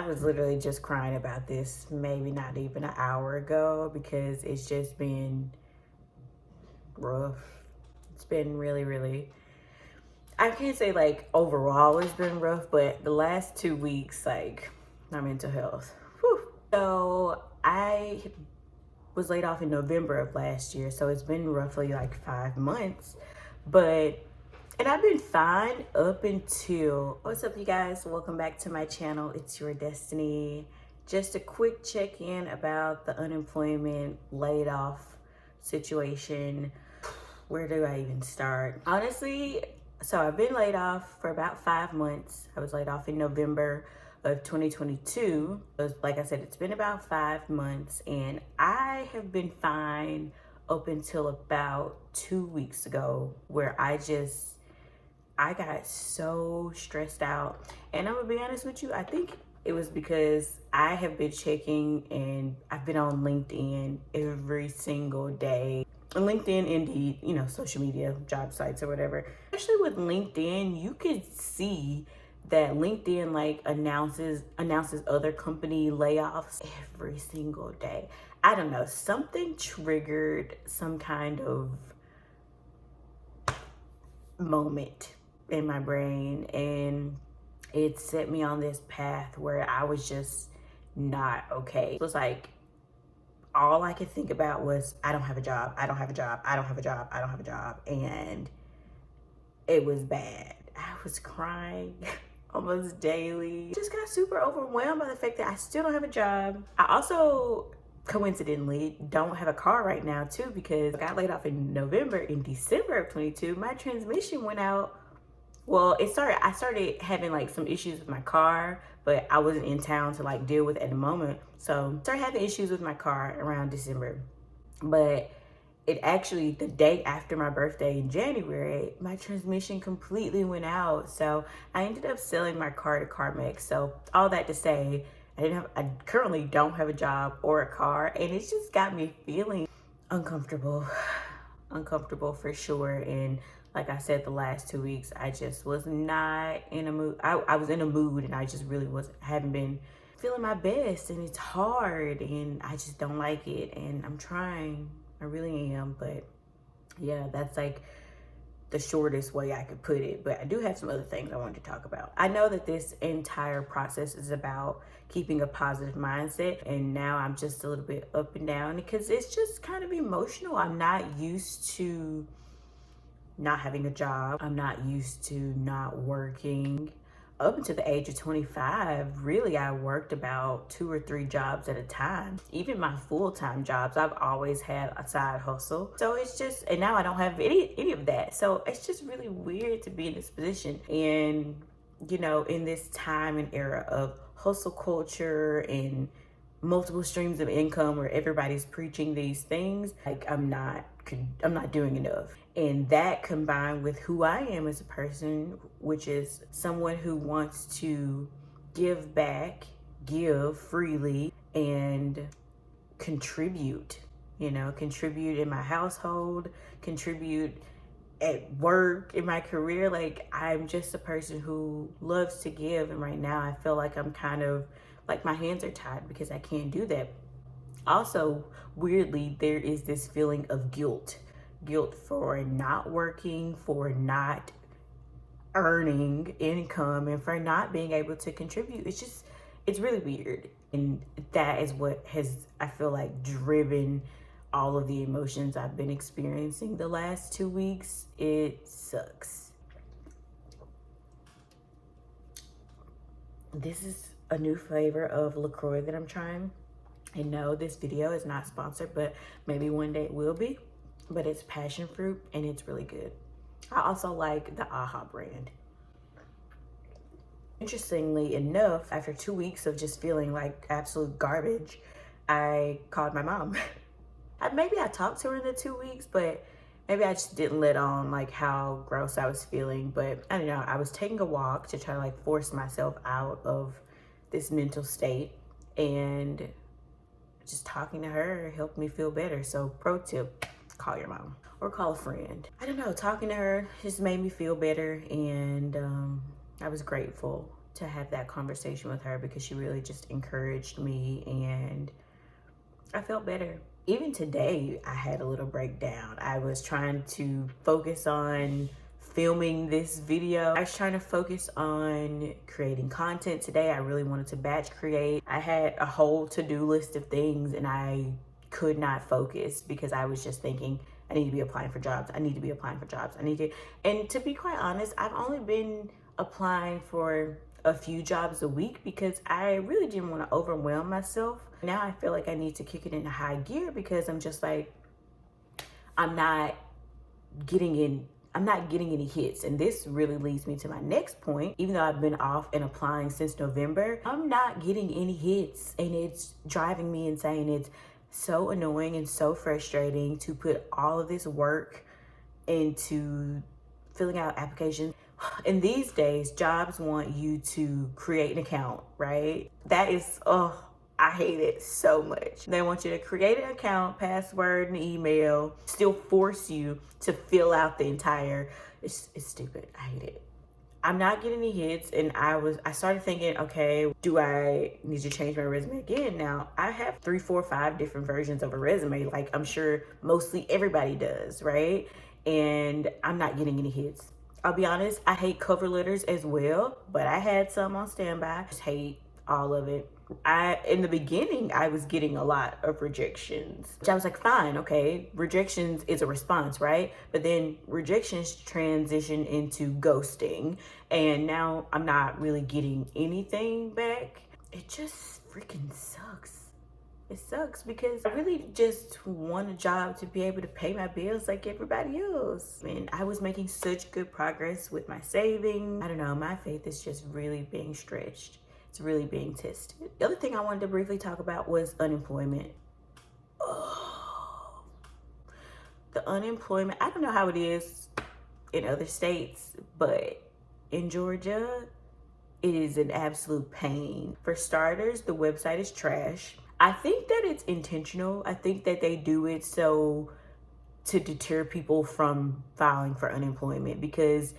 was literally just crying about this maybe not even an hour ago because it's just been rough. It's been really, I can't say like overall it's been rough, but the last 2 weeks, like my mental health. Whew. So I was laid off in November of last year, so it's been roughly like 5 months. And I've been fine up until, what's up you guys? Welcome back to my channel. It's your Destiny. Just a quick check-in about the unemployment laid off situation. Where do I even start? Honestly, so I've been laid off for about 5 months. I was laid off in November of 2022. Like I said, it's been about 5 months and I have been fine up until about 2 weeks ago, where I got so stressed out. And I'm gonna be honest with you, I think it was because I have been checking and I've been on LinkedIn every single day. And LinkedIn, Indeed, you know, social media, job sites or whatever. Especially with LinkedIn, you could see that LinkedIn like announces other company layoffs every single day. I don't know, something triggered some kind of moment in my brain and it set me on this path where I was just not okay. It was like all I could think about was I don't have a job, I don't have a job, I don't have a job, I don't have a job. And it was bad. I was crying almost daily. Just got super overwhelmed by the fact that I still don't have a job. I also coincidentally don't have a car right now too, because I got laid off in November. In December of 22, my transmission went out. Well, I started having like some issues with my car, but I wasn't in town to like deal with it at the moment. So started having issues with my car around December. But it actually, the day after my birthday in January, my transmission completely went out. So I ended up selling my car to CarMax. So all that to say, I currently don't have a job or a car, and it's just got me feeling uncomfortable for sure. And like I said, the last 2 weeks, I just was not in a mood. I was in a mood and I just really haven't been feeling my best, and it's hard and I just don't like it, and I'm trying. I really am. But yeah, that's like the shortest way I could put it. But I do have some other things I wanted to talk about. I know that this entire process is about keeping a positive mindset, and now I'm just a little bit up and down because it's just kind of emotional. I'm not used to not having a job. I'm not used to not working. Up until the age of 25, really, I worked about 2 or 3 jobs at a time. Even my full-time jobs, I've always had a side hustle. So it's just, and now I don't have any of that. So it's just really weird to be in this position. And, you know, in this time and era of hustle culture and multiple streams of income where everybody's preaching these things, like I'm not doing enough. And that combined with who I am as a person, which is someone who wants to give back, give freely, and contribute, contribute in my household, contribute at work, in my career. Like, I'm just a person who loves to give. And right now I feel like I'm kind of like my hands are tied because I can't do that. Also, weirdly, there is this feeling of guilt for not working, for not earning income, and for not being able to contribute. It's really weird. And that is what has, I feel like, driven all of the emotions I've been experiencing the last 2 weeks. It sucks. This is a new flavor of LaCroix that I'm trying. And no, this video is not sponsored, but maybe one day it will be. But it's passion fruit and it's really good. I also like the AHA brand. Interestingly enough, after 2 weeks of just feeling like absolute garbage, I called my mom. Maybe I talked to her in the 2 weeks, but maybe I just didn't let on like how gross I was feeling. But I don't know, I was taking a walk to try to like force myself out of this mental state, and just talking to her helped me feel better. So pro tip, call your mom or call a friend. I don't know, talking to her just made me feel better, and I was grateful to have that conversation with her because she really just encouraged me and I felt better. Even today, I had a little breakdown. I was trying to focus on filming this video. I was trying to focus on creating content today. I really wanted to batch create. I had a whole to-do list of things and I could not focus because I was just thinking, I need to be applying for jobs. I need to be applying for jobs. And to be quite honest, I've only been applying for a few jobs a week because I really didn't want to overwhelm myself. Now I feel like I need to kick it into high gear because I'm just like, I'm not getting any hits. And this really leads me to my next point. Even though I've been off and applying since November, I'm not getting any hits and it's driving me insane. It's so annoying and so frustrating to put all of this work into filling out applications. And these days, jobs want you to create an account, right? That is, oh, I hate it so much. They want you to create an account, password, and email, still force you to fill out the entire, it's stupid. I hate it. I'm not getting any hits, and I started thinking, okay, do I need to change my resume again? Now, I have 3, 4, 5 different versions of a resume, like I'm sure mostly everybody does, right? And I'm not getting any hits. I'll be honest, I hate cover letters as well, but I had some on standby. I just hate all of it. In the beginning, I was getting a lot of rejections, which I was like, fine, okay, rejections is a response, right? But then rejections transition into ghosting, and now I'm not really getting anything back. It just freaking sucks. It sucks because I really just want a job to be able to pay my bills like everybody else. And I was making such good progress with my saving. I don't know, my faith is just really being stretched. It's really being tested. The other thing I wanted to briefly talk about was unemployment. Oh, the unemployment, I don't know how it is in other states, but in Georgia, it is an absolute pain. For starters, the website is trash. I think that it's intentional. I think that they do it so to deter people from filing for unemployment because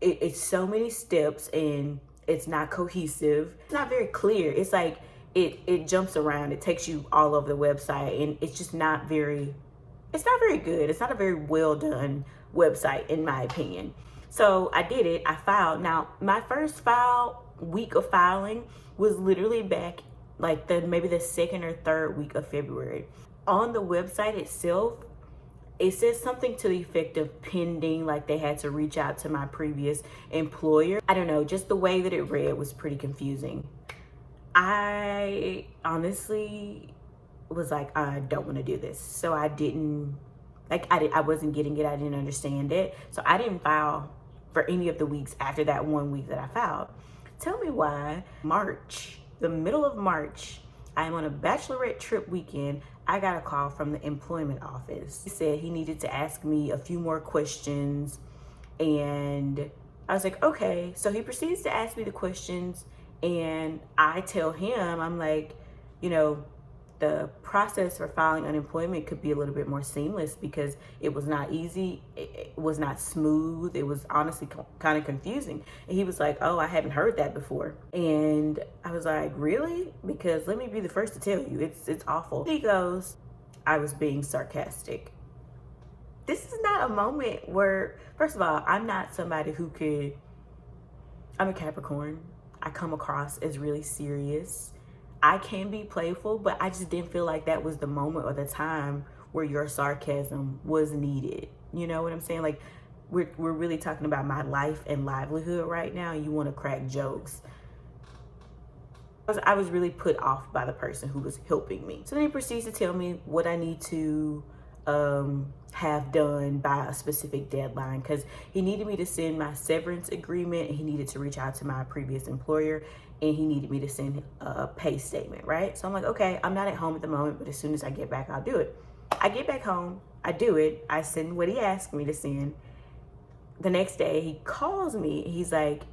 it's so many steps and it's not cohesive. It's not very clear. It's like it jumps around. It takes you all over the website and it's just not very good. It's not a very well done website in my opinion. So I did it. I filed. Now, my first week of filing was literally back like maybe the 2nd or 3rd week of February. On the website itself, it says something to the effect of pending, like they had to reach out to my previous employer. I don't know, just the way that it read was pretty confusing. I honestly was like, I don't want to do this. So I didn't, I wasn't getting it. I didn't understand it. So I didn't file for any of the weeks after that 1 week that I filed. Tell me why. The middle of March, I'm on a bachelorette trip weekend. I got a call from the employment office. He said he needed to ask me a few more questions and I was like, okay. So he proceeds to ask me the questions and I tell him, I'm like, you know, the process for filing unemployment could be a little bit more seamless because it was not easy. It was not smooth. It was honestly kind of confusing. And he was like, oh, I haven't heard that before. And I was like, really? Because let me be the first to tell you, it's awful. He goes, I was being sarcastic. This is not a moment where, first of all, I'm not somebody I'm a Capricorn. I come across as really serious. I can be playful, but I just didn't feel like that was the moment or the time where your sarcasm was needed. You know what I'm saying? Like, we're really talking about my life and livelihood right now, and you want to crack jokes. I was really put off by the person who was helping me. So then he proceeds to tell me what I need to have done by a specific deadline because he needed me to send my severance agreement and he needed to reach out to my previous employer and he needed me to send a pay statement, right? So I'm like, okay, I'm not at home at the moment, but as soon as I get back, I'll do it. I get back home, I do it, I send what he asked me to send. The next day he calls me, he's like,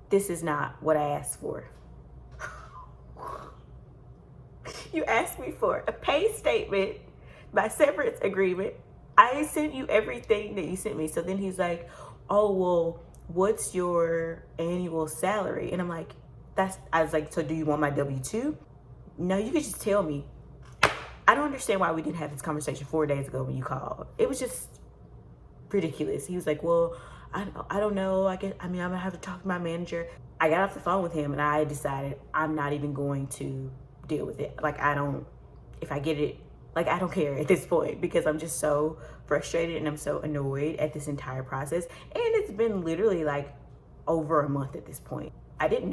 this is not what I asked for. You asked me for a pay statement, my severance agreement. I sent you everything that you sent me. So then he's like, oh, well, what's your annual salary? And I'm like, I was like, so do you want my W-2? No, you could just tell me. I don't understand why we didn't have this conversation 4 days ago when you called. It was just ridiculous. He was like, well, I don't know. I'm gonna have to talk to my manager. I got off the phone with him and I decided I'm not even going to deal with it. Like, if I get it, like, I don't care at this point, because I'm just so frustrated and I'm so annoyed at this entire process. And it's been literally like over a month at this point. I didn't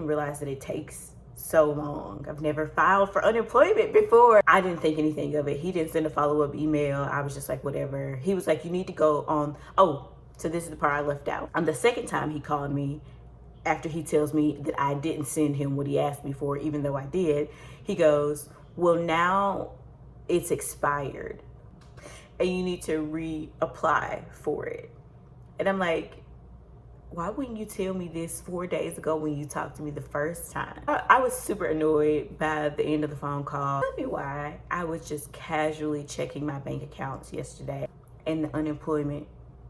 realize that it takes so long. I've never filed for unemployment before. I didn't think anything of it. He didn't send a follow-up email. I was just like, whatever. He was like, you need to go on. Oh, so this is the part I left out. On the second time he called me, after he tells me that I didn't send him what he asked me for, even though I did, he goes, well, now it's expired and you need to reapply for it. And I'm like, why wouldn't you tell me this 4 days ago when you talked to me the first time? I was super annoyed by the end of the phone call. Tell me why. I was just casually checking my bank accounts yesterday and the unemployment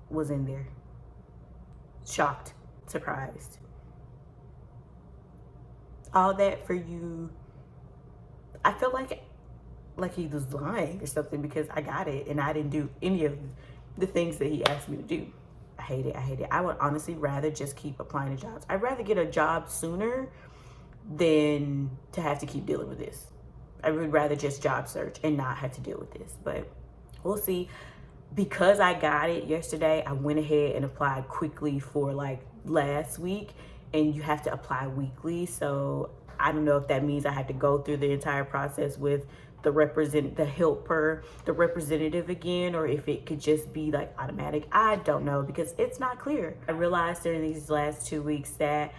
was in there. Shocked, surprised. All that for you. I felt like he was lying or something, because I got it and I didn't do any of the things that he asked me to do. I hate it. I would honestly rather just keep applying to jobs. I'd rather get a job sooner than to have to keep dealing with this. I would rather just job search and not have to deal with this, but we'll see. Because I got it yesterday, I went ahead and applied quickly for like last week, and you have to apply weekly. So I don't know if that means I have to go through the entire process with the representative again, or if it could just be like automatic. I don't know, because it's not clear. I realized during these last 2 weeks that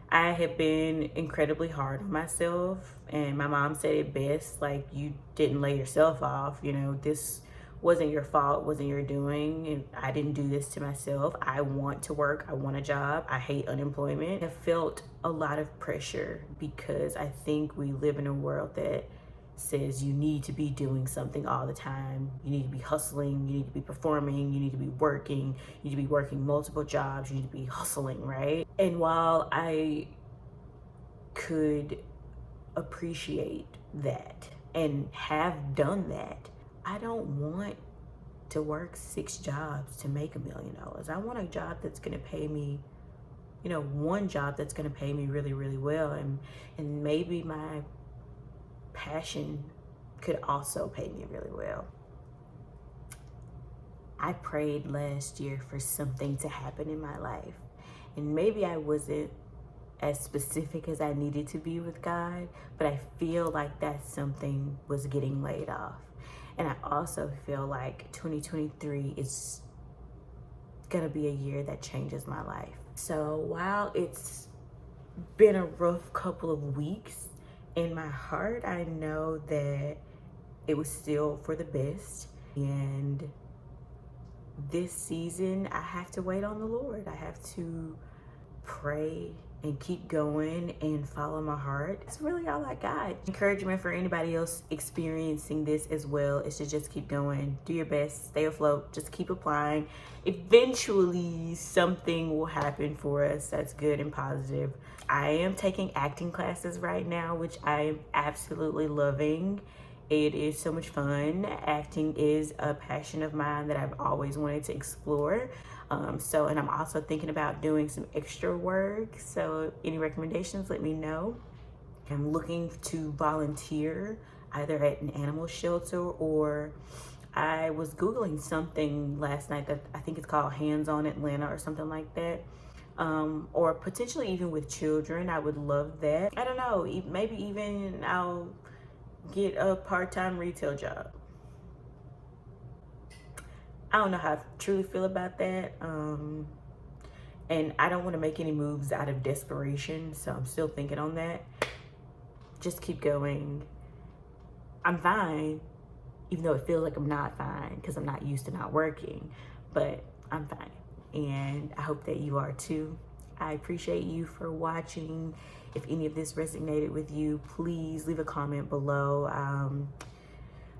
I have been incredibly hard on myself, and my mom said it best, like, you didn't lay yourself off. You know, this wasn't your fault, wasn't your doing, and I didn't do this to myself. I want to work, I want a job, I hate unemployment. I felt a lot of pressure because I think we live in a world that says you need to be doing something all the time. You need to be hustling, you need to be performing, you need to be working, you need to be working multiple jobs, you need to be hustling, right? And while I could appreciate that and have done that, I don't want to work 6 jobs to make $1 million. I want a job that's gonna pay me, one job that's gonna pay me really, really well, and maybe my passion could also pay me really well. I prayed last year for something to happen in my life, and maybe I wasn't as specific as I needed to be with God, but I feel like that something was getting laid off. And I also feel like 2023 is gonna be a year that changes my life. So while it's been a rough couple of weeks, in my heart, I know that it was still for the best. And this season, I have to wait on the Lord. I have to pray and keep going and follow my heart. It's really all I got. Encouragement for anybody else experiencing this as well is to just keep going, do your best, stay afloat, just keep applying. Eventually something will happen for us that's good and positive. I am taking acting classes right now, which I am absolutely loving. It is so much fun. Acting is a passion of mine that I've always wanted to explore. And I'm also thinking about doing some extra work. So any recommendations, let me know. I'm looking to volunteer either at an animal shelter, or I was Googling something last night that I think it's called Hands On Atlanta or something like that. Or potentially even with children. I would love that. I don't know, maybe even I'll get a part-time retail job. I don't know how I truly feel about that. And I don't want to make any moves out of desperation, so I'm still thinking on that. Just keep going. I'm fine, even though it feels like I'm not fine because I'm not used to not working, but I'm fine. And I hope that you are too. I appreciate you for watching. If any of this resonated with you, please leave a comment below.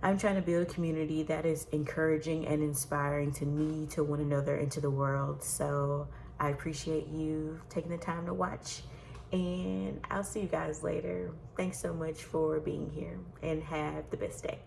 I'm trying to build a community that is encouraging and inspiring to me, to one another, and to the world. So I appreciate you taking the time to watch, and I'll see you guys later. Thanks so much for being here, and have the best day.